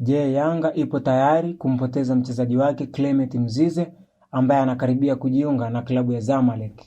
Je, Yanga ipo tayari kumpoteza mchezaji wake Clement Mzize ambaye anakaribia kujiunga na klabu ya Zamalek?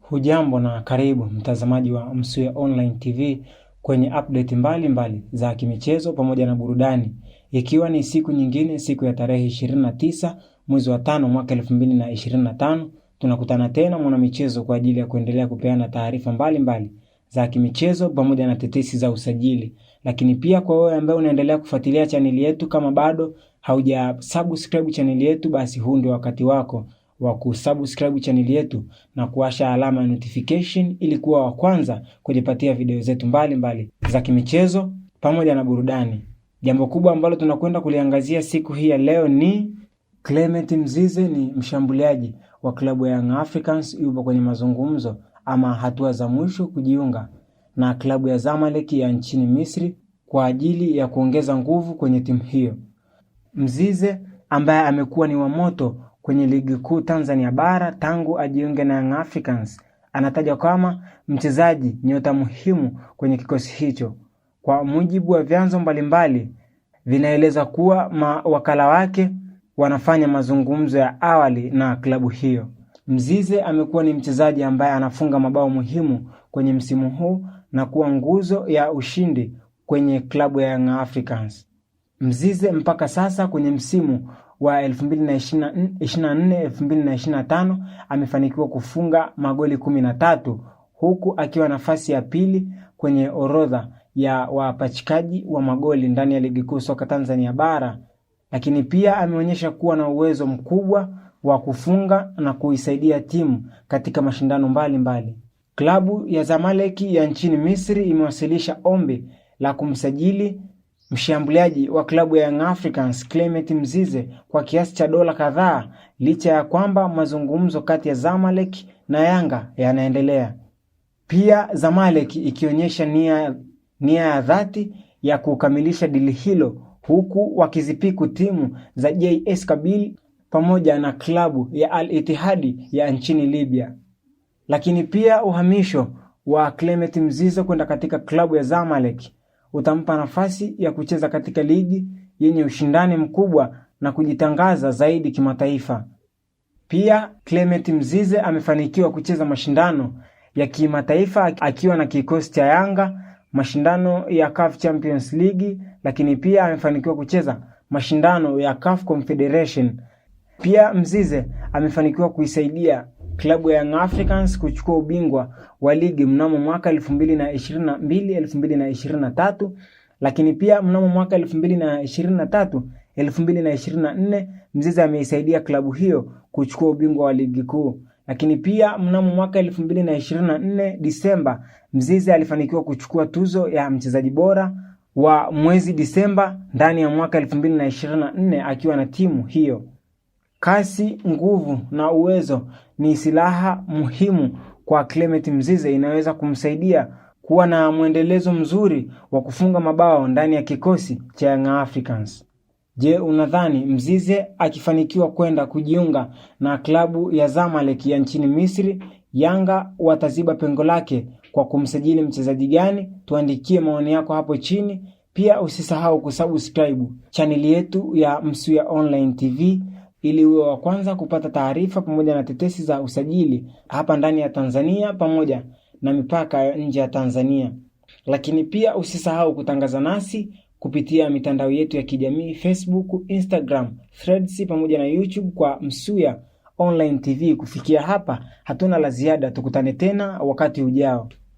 Hujambo na karibu mtazamaji wa Msuya Online TV kwenye update mbalimbali za kimichezo pamoja na burudani, ikiwa ni siku nyingine, siku ya tarehe 29 mwezi wa 5 mwaka 2025. Tunakutana tena mwana michezo kwa ajili ya kuendelea kupeana taarifa mbalimbali za kimichezo pamoja na tetesi za usajili. Lakini pia kwa wewe ambaye unaendelea kufuatilia channel yetu, kama bado haujasubscribe channel yetu, basi huu ndio wakati wako wa kusubscribe channel yetu na kuwasha alama ya notification ili kuwa wa kwanza kujipatia video zetu mbalimbali za kimichezo pamoja na burudani. Jambo kubwa ambalo tunakwenda kuliangazia siku hii ya leo ni Clement Mzize. Ni mshambuliaji wa klabu ya Young Africans, yupo kwenye mazungumzo ama hatua za mwisho kujiunga na klabu ya Zamalek ya nchini Misri kwa ajili ya kuongeza nguvu kwenye timu hiyo. Mzize ambaye amekuwa ni wa moto kwenye ligi kuu Tanzania bara tangu ajiunge na Young Africans, anatajwa kama mchezaji nyota muhimu kwenye kikosi hicho. Kwa mujibu wa vyanzo mbalimbali, vinaeleza kuwa wakala wake wanafanya mazungumzo ya awali na klabu hiyo. Mzize amekuwa ni mchezaji ambaye anafunga mabao muhimu kwenye msimu huu na kuwa nguzo ya ushindi kwenye klabu ya Young Africans. Mzize mpaka sasa kwenye msimu wa 2024-2025 amefanikiwa kufunga magoli 13, huku akiwa nafasi ya pili kwenye orodha ya wapachikaji wa magoli ndani ya ligi kuu soka Tanzania bara. Lakini pia ameonyesha kuwa na uwezo mkubwa wa kufunga na kuisaidia timu katika mashindano mbalimbali. Klabu ya Zamalek ya nchini Misri imewasilisha ombi la kumsajili mshambuliaji wa klabu ya Young Africans Clement Mzize kwa kiasi cha dola kadhaa, licha ya kwamba mazungumzo kati ya Zamalek na Yanga yanaendelea. Pia Zamalek ikionyesha nia ya dhati ya kukamilisha dili hilo, huku wakizipiku timu za JS Kabylie pamoja na klabu ya Al Ittihad ya nchini Libya. Lakini pia uhamisho wa Clement Mzize kwenda katika klabu ya Zamalek utampa nafasi ya kucheza katika ligi yenye ushindani mkubwa na kujitangaza zaidi kimataifa. Pia Clement Mzize amefanikiwa kucheza mashindano ya kimataifa akiwa na kikosi cha Yanga, mashindano ya CAF Champions League, lakini pia amefanikiwa kucheza mashindano ya CAF Confederation. Pia Mzize amefanikiwa kuisaidia klabu ya Young Africans kuchukua ubingwa wa ligi mnamo mwaka 2022-2023, lakini pia mnamo mwaka 2023-2024 Mzize ameisaidia klabu hiyo kuchukua ubingwa wa ligi kuu. Lakini pia mnamo mwaka 2024 Disemba, Mzize alifanikiwa kuchukua tuzo ya mchezaji bora wa mwezi Disemba ndani ya mwaka 2024 akiwa na timu hiyo. Kasi, nguvu na uwezo ni silaha muhimu kwa Clement Mzize, inaweza kumsaidia kuwa na mwendelezo mzuri wa kufunga mabao ndani ya kikosi cha Young Africans. Je, unadhani Mzize akifanikiwa kwenda kujiunga na klabu ya Zamalek ya nchini Misri, Yanga wataziba pengo lake kwa kumsajili mchezaji gani? Tuandikie maoni yako hapo chini. Pia usisahau kusubscribe channel yetu ya Msuya Online TV ili uwe wa kwanza kupata taarifa pamoja na tetesi za usajili hapa ndani ya Tanzania pamoja na mipaka ya nje ya Tanzania. Lakini pia usisahau kutangaza nasi kupitia mitandao yetu ya kijamii Facebook, Instagram, Threads pamoja na YouTube kwa Msuya Online TV. Kufikia hapa hatuna la ziada, tukutane tena wakati ujao.